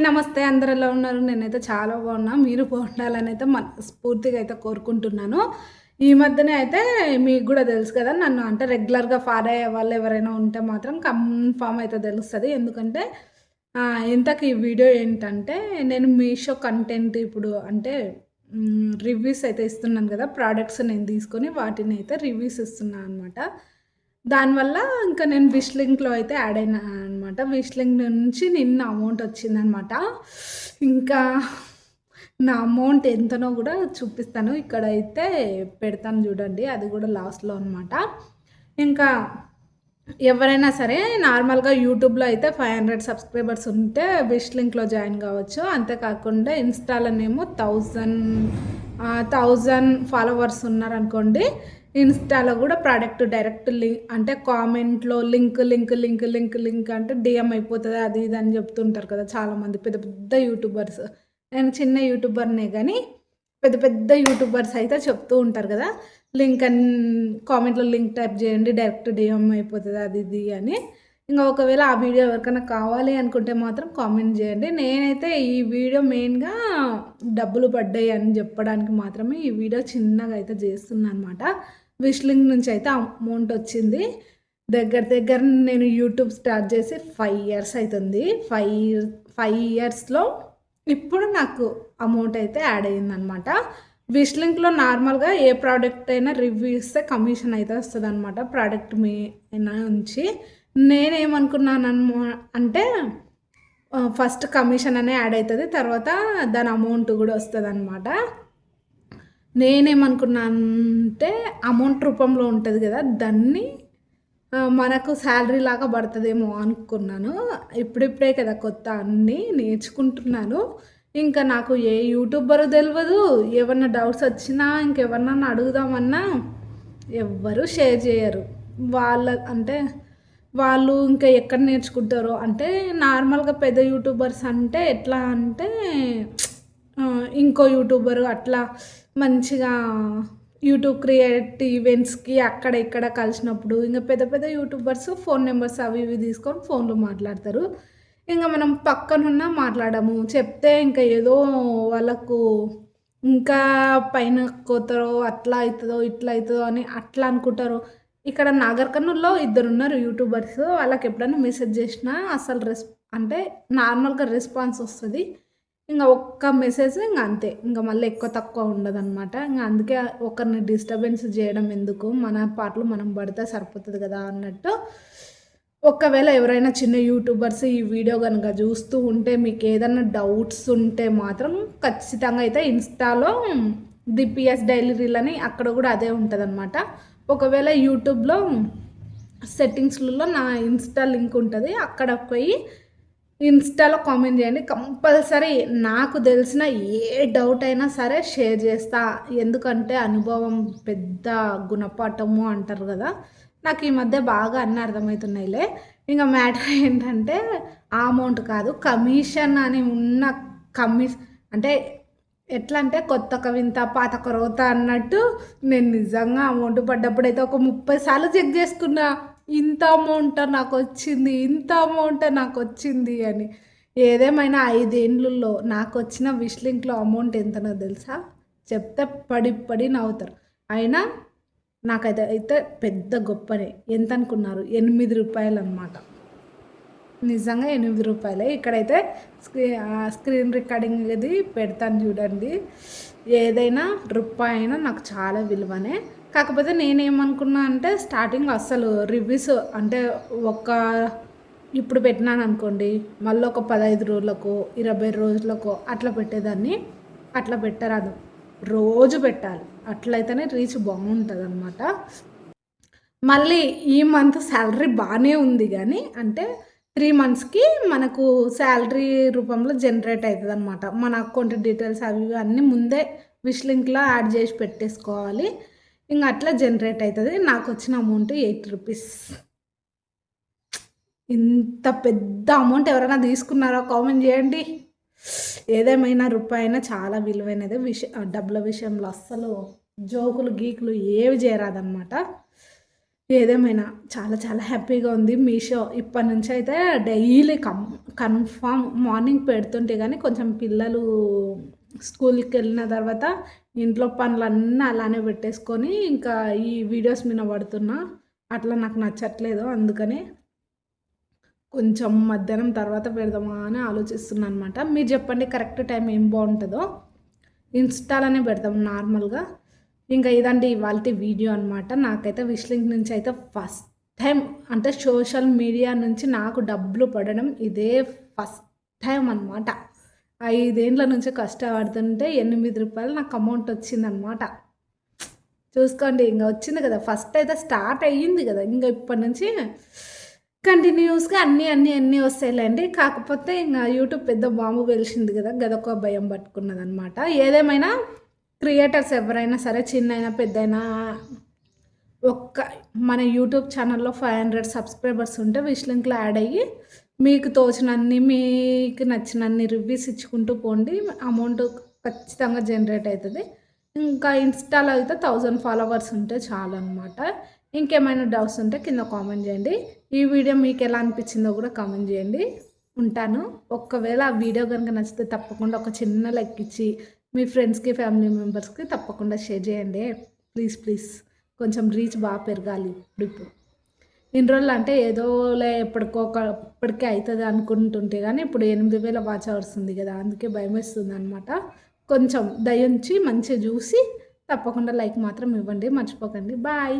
నమస్తే, అందరూ ఎలా ఉన్నారు? నేనైతే చాలా బాగున్నా. మీరు బాగుండాలని అయితే మనస్ఫూర్తిగా అయితే కోరుకుంటున్నాను. ఈ మధ్యనే అయితే మీకు గూడా తెలుసు కదా! నన్ను అంటే రెగ్యులర్‌గా ఫాలో అయ్యే వాళ్ళు ఎవరైనా ఉంటే మాత్రం కన్ఫర్మ్ అయితే తెలుస్తది. ఎందుకంటే ఇంతకీ ఈ వీడియో ఏంటంటే నేను మీషో కంటెంట్ ఇప్పుడు అంటే రివ్యూస్ అయితే ఇస్తున్నాను కదా! ప్రొడక్ట్స్ నేను తీసుకొని వాటిని అయితే రివ్యూస్ ఇస్తున్నా అనమాట. దానివల్ల ఇంకా నేను విష్ లింక్‌లో అయితే యాడ్ అయినా అనమాట. విష్ లింక్ నుంచి నిన్న అమౌంట్ వచ్చిందనమాట. ఇంకా నా అమౌంట్ ఎంతనో గూడా చూపిస్తాను. ఇక్కడైతే పెడతాను జూడండి. అది గూడా లాస్ట్‌లో అనమాట. ఇంకా ఎవరైనా సరే నార్మల్‌గా యూట్యూబ్‌లో అయితే 500 సబ్స్క్రైబర్స్ ఉంటే విష్ లింక్‌లో జాయిన్ గావచ్చు. అంతేకాకుండా ఇన్‌స్టాలోనేమో 1000 ఫాలోవర్స్ ఉన్నారనుకోండి. ఇన్‌స్టాలో గూడా ప్రొడక్ట్ డైరెక్ట్ అంటే కామెంట్‌లో లింక్ అంటే డీఎం అయిపోతది అది ఇది అని జెప్తుంటారు కదా! చాలామంది పెద్ద పెద్ద యూట్యూబర్స్. నేను చిన్న యూట్యూబర్‌నే గానీ పెద్ద పెద్ద యూట్యూబర్స్ అయితే చెప్తూ ఉంటారు గదా! కామెంట్‌లో లింక్ టైప్ జేయండి. డైరెక్ట్ డీఎం అయిపోతది అది ఇది అని. ఇంగ ఒకవేళ ఆ వీడియో ఎవరికైనా కావాలి అనుకుంటే మాత్రం కామెంట్ జేయండి. నేనైతే ఈ వీడియో మెయిన్‌గా డబ్బులు పడ్డాయి అని జెప్పడానికి మాత్రమే ఈ వీడియో చిన్నగా అయితే జేస్తున్నాననమాట. విష్ లింక్ నుంచి అయితే అమౌంట్ వచ్చింది. దగ్గర దగ్గర నేను యూట్యూబ్ స్టార్ట్ జేసి 5 ఇయర్స్ అయితుంది. 5 ఇయర్స్‌లో ఇప్పుడు నాకు అమౌంట్ అయితే యాడ్ అయిందనమాట. విష్ లింక్‌లో నార్మల్‌గా ఏ ప్రోడక్ట్ అయినా రివ్యూ ఇస్తే కమిషన్ అయితే వస్తదనమాట. ప్రోడక్ట్ నుంచి. అంటే ఫస్ట్ కమిషన్ అనే యాడ్ అయితది. తర్వాత దాని అమౌంట్ గూడా వస్తదనమాట. నేనేమనుకున్నా అంటే అమౌంట్ రూపంలో ఉంటది గదా! దాన్ని మనకు శాలరీ లాగా పడతదేమో అనుకున్నాను. ఇప్పుడిప్పుడే కదా కొత్త అన్నీ నేర్చుకుంటున్నాను. ఇంకా నాకు ఏ యూట్యూబరు తెలవదు. ఏవన్నా డౌట్స్ వచ్చినా ఇంకెవరినన్నా అడుగుదామన్నా ఎవ్వరు షేర్ చేయరు. వాళ్ళ అంటే వాళ్ళు ఇంకా ఎక్కడ నేర్చుకుంటారో అంటే నార్మల్‌గా పెద్ద యూట్యూబర్స్ అంటే ఎట్లా అంటే ఇంకో యూట్యూబరు అట్లా మంచిగా యూట్యూబ్ క్రియేట్ ఈవెంట్స్‌కి అక్కడ ఇక్కడ కలిసినప్పుడు ఇంక పెద్ద పెద్ద యూట్యూబర్స్ ఫోన్ నంబర్స్ అవి ఇవి తీసుకొని ఫోన్‌లో మాట్లాడతారు. ఇంగ మనం పక్కనున్న మాట్లాడము. చెప్తే ఇంక ఏదో వాళ్ళకు ఇంకా పైన కోతారో, అట్లా అయితదో, ఇట్లా అయితదో అని అట్లా అనుకుంటారు. ఇక్కడ నాగర్ కర్నూల్‌లో ఇద్దరున్నారు యూట్యూబర్స్. వాళ్ళకెప్పుడైనా మెసేజ్ చేసినా అసలు అంటే నార్మల్‌గా రెస్పాన్స్ వస్తది. ఇంగ ఒక్క మెసేజ్ ఇంగ అంతే. ఇంగ మళ్ళీ ఎక్కువ తక్కువ ఉండదనమాట. ఇంగ అందుకే ఒకరిని డిస్టర్బెన్స్ జేయడం ఎందుకు? మన పాటలు మనం పడితే సరిపోతది గదా! అన్నట్టు. ఒకవేళ ఎవరైనా చిన్న యూట్యూబర్స్ ఈ వీడియో గనుక జూస్తూ ఉంటే మీకేదన్నా డౌట్స్ ఉంటే మాత్రం ఖచ్చితంగా అయితే ఇన్‌స్టాలో దిపిఎస్ డైలీ రీల్ అని అక్కడ గూడా అదే ఉంటదనమాట. ఒకవేళ యూట్యూబ్‌లో సెట్టింగ్స్‌లలో నా ఇన్‌స్టా లింక్ ఉంటది. అక్కడకి పోయి ఇన్‌స్టాలో కామెంట్ జేయండి. కంపల్సరీ నాకు దెలిసిన ఏ డౌట్ అయినా సరే షేర్ జేస్తా. ఎందుకంటే అనుభవం పెద్ద గుణపాఠము అంటారు గదా! నాకు ఈ మధ్య బాగా అన్నీ అర్థమవుతున్నాయిలే. ఇంగ మ్యాటర్ ఏంటంటే ఆ అమౌంట్ కాదు. కమిషన్ అని ఉన్న కమిష్ అంటే ఎట్లా అంటే కొత్త కవింత పాత కొరవత అన్నట్టు నేను నిజంగా అమౌంట్ పడ్డప్పుడైతే ఒక 30 సార్లు చెక్ జేసుకున్నా. ఇంత అమౌంటా నాకొచ్చింది, ఇంత అమౌంటా నాకొచ్చింది అని. ఏదేమైనా 5 ఏండ్లుల్లో నాకొచ్చిన విష్ లింక్‌లో అమౌంట్ ఎంతనో తెలుసా? చెప్తే పడి పడి నవ్వుతారు. అయినా నాకైతే పెద్ద గొప్పనే. ఎంతనుకున్నారు? రూ. 8 నిజంగా రూ. 8. ఇక్కడైతే స్క్రీన్ రికార్డింగ్‌ది పెడతాను చూడండి. ఏదైనా రూపాయైనా నాకు చాలా విలువనే. కాకపోతే నేనేమనుకున్నా అంటే స్టార్టింగ్‌లో అస్సలు రివ్యూస్ అంటే ఒక ఇప్పుడు పెట్టినాననుకోండి, మళ్ళీ ఒక 15 రోజులకో, 20 రోజులకో అట్లా పెట్టేదాన్ని. అట్లా పెట్టరాదు. రోజు పెట్టాలి. అట్లయితేనే రీచ్ బావుంటదనమాట. మళ్ళీ ఈ మంత్ సాలరీ బానే ఉంది గానీ, అంటే 3 మంత్స్‌కి మనకు సాలరీ రూపంలో జనరేట్ అయితదనమాట. మన అకౌంట్ డీటెయిల్స్ అవి ఇవి అన్నీ ముందే విష్ లింక్‌లో యాడ్ జేసి పెట్టేసుకోవాలి. ఇంగ అట్లా జనరేట్ అయితది. నాకొచ్చిన అమౌంట్ రూ. 8. ఇంత పెద్ద అమౌంట్ ఎవరైనా తీసుకున్నారా? కామెంట్ జేయండి. ఏదేమైనా రూపాయైనా చాలా విలువైనదే. డబ్బుల విషయంలో అస్సలు జోకులు, గీకులు ఏవి జేయరాదనమాట. ఏదేమైనా చాలా చాలా హ్యాపీగా ఉంది. మీషో ఇప్పటి నుంచి అయితే డైలీ కన్ఫామ్ మార్నింగ్ పెడుతుంటే గానీ కొంచెం పిల్లలు స్కూల్‌కెళ్ళిన తర్వాత ఇంట్లో పనులన్నీ అలానే పెట్టేసుకొని ఇంకా ఈ వీడియోస్ మీద పడుతున్నా. అట్లా నాకు నచ్చట్లేదు. అందుకని కొంచెం మధ్యాహ్నం తర్వాత పెడదామా అని ఆలోచిస్తున్నా అనమాట. మీరు చెప్పండి కరెక్ట్ టైం ఏం బావుంటదో? ఇన్‌స్టాలోనే పెడదాం నార్మల్‌గా. ఇంకా ఇదండి ఇవాల్టి వీడియో అనమాట. నాకైతే విష్ లింక్ నుంచి అయితే ఫస్ట్ టైం అంటే సోషల్ మీడియా నుంచి నాకు డబ్బులు పడడం ఇదే ఫస్ట్ టైం అనమాట. 5 ఏండ్ల నుంచి కష్టపడుతుంటే రూ. 8 నాకు అమౌంట్ వచ్చిందనమాట. చూసుకోండి ఇంగ వచ్చింది కదా! ఫస్ట్ అయితే స్టార్ట్ అయ్యింది కదా! ఇంగ ఇప్పటి నుంచి కంటిన్యూస్‌గా అన్నీ వస్తాయిలేండి. కాకపోతే ఇంగ యూట్యూబ్ పెద్ద బాంబు పేల్చింది కదా! గదొక భయం పట్టుకున్నదనమాట. ఏదేమైనా క్రియేటర్స్ ఎవరైనా సరే చిన్నైనా, పెద్దయినా ఒక్క మన యూట్యూబ్ ఛానల్‌లో 500 సబ్స్క్రైబర్స్ ఉంటే విష్ లింక్‌లో యాడ్ అయ్యి మీకు తోచినన్ని, మీకు నచ్చినన్ని రివ్యూస్ ఇచ్చుకుంటూ పోండి. అమౌంట్ ఖచ్చితంగా జనరేట్ అయితది. ఇంకా ఇన్‌స్టాలో అయితే 1000 ఫాలోవర్స్ ఉంటే చాలనమాట. ఇంకేమైనా డౌట్స్ ఉంటే కింద కామెంట్ చేయండి. ఈ వీడియో మీకెలా అనిపించిందో కూడా కామెంట్ చేయండి. ఉంటాను. ఒకవేళ ఆ వీడియో గనుక నచ్చితే తప్పకుండా ఒక చిన్న లైక్ ఇచ్చి మీ ఫ్రెండ్స్‌కి, ఫ్యామిలీ మెంబర్స్‌కి తప్పకుండా షేర్ చేయండి. ప్లీజ్. కొంచెం రీచ్ బాగా పెరగాలి ఇప్పుడిప్పుడు. ఇన్ని రోజులు అంటే ఏదోలే ఇప్పటికే అయితది అనుకుంటుంటే గానీ, ఇప్పుడు 8000 వాచ్ అవర్స్ ఉంది గదా! అందుకే భయమేస్తుందనమాట. కొంచెం దయుంచి మంచిగా జూసి తప్పకుండా లైక్ మాత్రం ఇవ్వండి. మర్చిపోకండి. బాయ్.